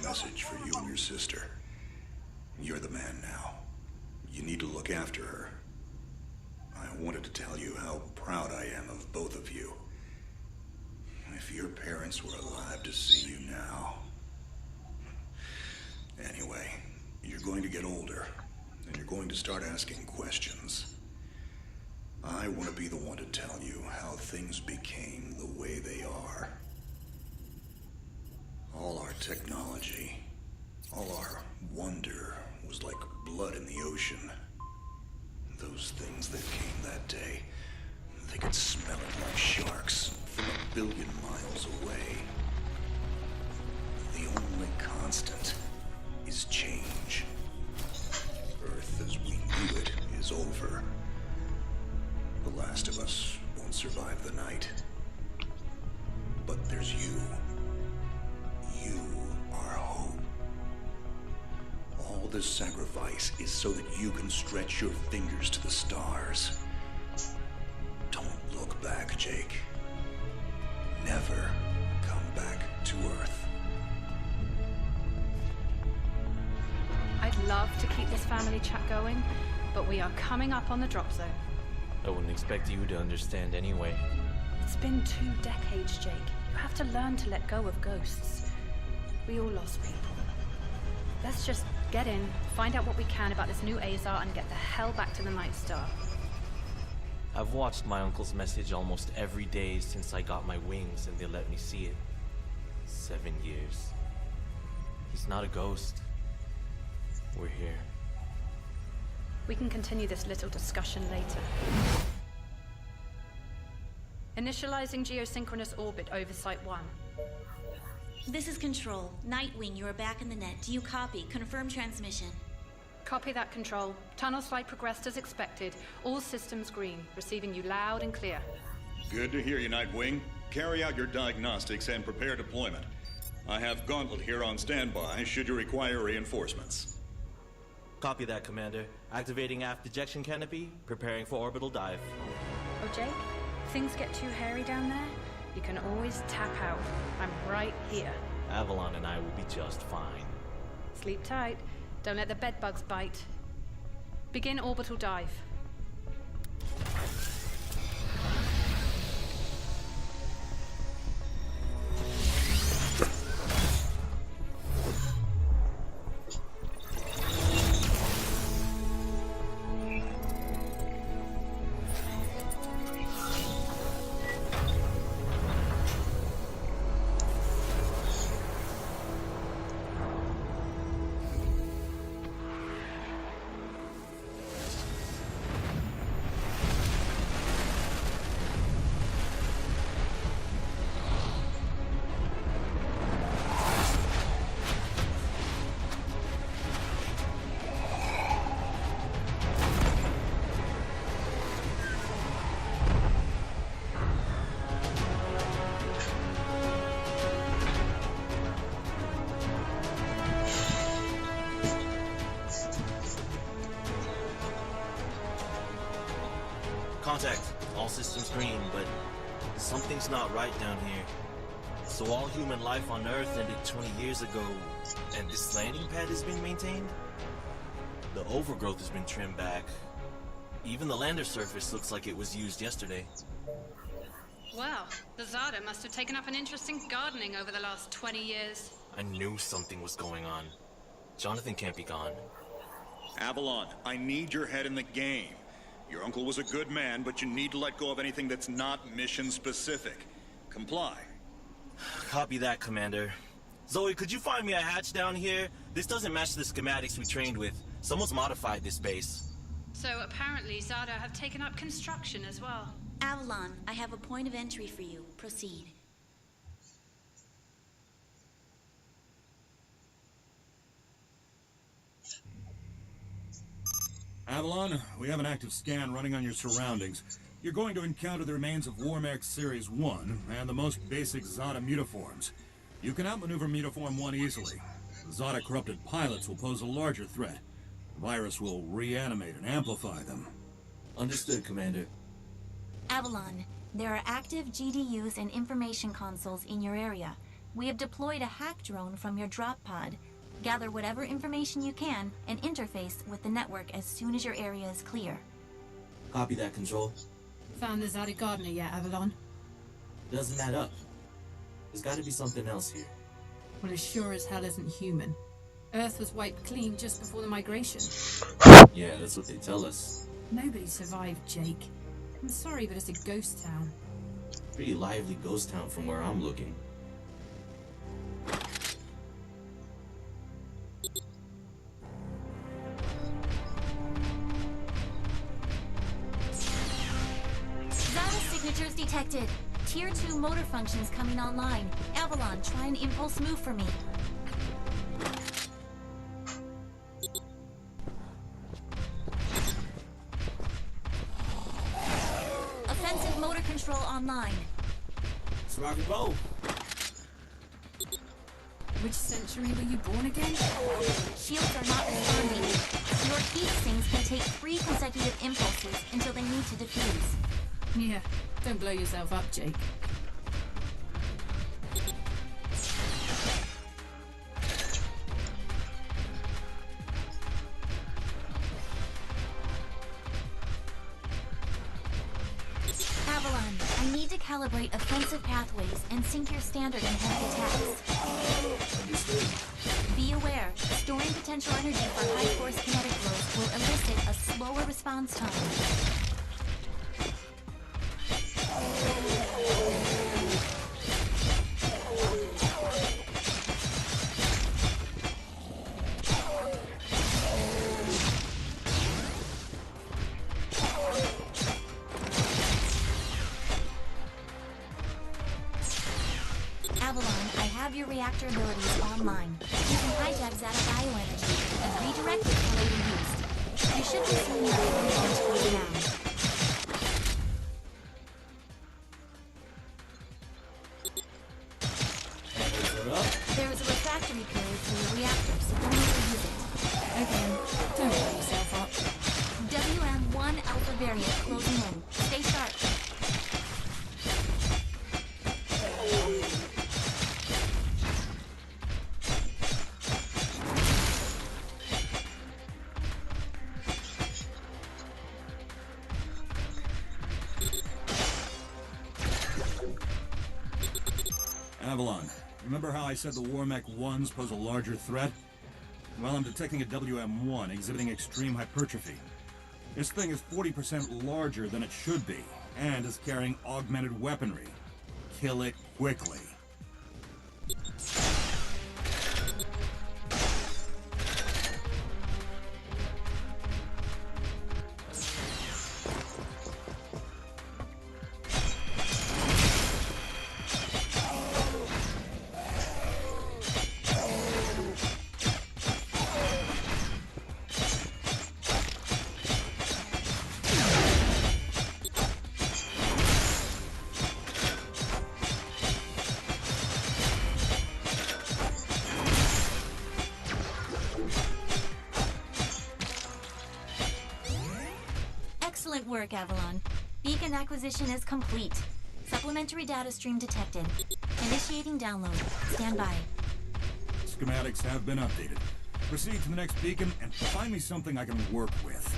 message for you and your sister. You're the man now. You need to look after her. I wanted to tell you how proud I am of both of you. If your parents were alive to see you now. Anyway, you're going to get older, and you're going to start asking questions. I want to be the one to tell you how things became the way they are. All our technology, all our wonder was like blood in the ocean. Those things that came that day, they could smell it like sharks from 1 billion miles away. The only constant is change. Earth as we knew it is over. The last of us won't survive the night. But there's you. You are hope. All this sacrifice is so that you can stretch your fingers to the stars. Don't look back, Jake. Never come back to Earth. I'd love to keep this family chat going, but we are coming up on the drop zone. I wouldn't expect you to understand anyway. It's been 2 decades, Jake. You have to learn to let go of ghosts. We all lost people. Let's just get in, find out what we can about this new Azar, and get the hell back to the Night Star. I've watched my uncle's message almost every day since I got my wings and they let me see it. 7 years. He's not a ghost. We're here. We can continue this little discussion later. Initializing geosynchronous orbit over Site 1. This is Control. Nightwing, you are back in the net. Do you copy? Confirm transmission. Copy that, Control. Tunnel slide progressed as expected. All systems green. Receiving you loud and clear. Good to hear you, Nightwing. Carry out your diagnostics and prepare deployment. I have Gauntlet here on standby should you require reinforcements. Copy that, Commander. Activating aft ejection canopy, preparing for orbital dive. Oh, Jake? If things get too hairy down there, you can always tap out. I'm right here. Avalon and I will be just fine. Sleep tight. Don't let the bedbugs bite. Begin orbital dive. Contact. All systems green, but something's not right down here. So all human life on Earth ended 20 years ago, and this landing pad is being maintained? The overgrowth has been trimmed back. Even the lander surface looks like it was used yesterday. Well, the Zada must have taken up an interest in gardening over the last 20 years. I knew something was going on. Jonathan can't be gone. Avalon, I need your head in the game. Your uncle was a good man, but you need to let go of anything that's not mission-specific. Comply. Copy that, Commander. Zoe, could you find me a hatch down here? This doesn't match the schematics we trained with. Someone's modified this base. So apparently Zada have taken up construction as well. Avalon, I have a point of entry for you. Proceed. Avalon, we have an active scan running on your surroundings. You're going to encounter the remains of Warmax Series 1 and the most basic Zada mutaforms. You can outmaneuver Mutaform 1 easily. The Zada corrupted pilots will pose a larger threat. The virus will reanimate and amplify them. Understood, Commander. Avalon, there are active GDUs and information consoles in your area. We have deployed a hack drone from your drop pod. Gather whatever information you can and interface with the network as soon as your area is clear. Copy that, Control. Found the Zadi Gardener yet, Avalon? Doesn't add up. There's gotta be something else here. Well, it sure as hell isn't human. Earth was wiped clean just before the migration. Yeah, that's what they tell us. Nobody survived, Jake. I'm sorry, but it's a ghost town. Pretty lively ghost town from where I'm looking. Zada signatures detected. Tier 2 motor functions coming online. Avalon, try an impulse move for me. Offensive motor control online. It's rock and roll. Which century were you born again? Shields are not responding. Your heat sinks can take 3 consecutive impulses until they need to defuse. Yeah, don't blow yourself up, Jake. Avalon, I need to calibrate offensive pathways and sync your standard and heavy attacks. Understood. Be aware, storing potential energy for high force kinetic blows will elicit a slower response time. Avalon, I have your reactor abilities online. You can hijack Zeta bioenergy and redirect it to later use. You should be seeing your Implosion now. There is a refractory period for your reactor, so don't overuse it. Again, don't blow yourself up. WM1 Alpha variant closing in. Stay sharp. Avalon, remember how I said the Warmech 1s pose a larger threat? Well, I'm detecting a WM1 exhibiting extreme hypertrophy. This thing is 40% larger than it should be, and is carrying augmented weaponry. Kill it quickly. Excellent work, Avalon. Beacon acquisition is complete. Supplementary data stream detected. Initiating download. Stand by. Schematics have been updated. Proceed to the next beacon and find me something I can work with.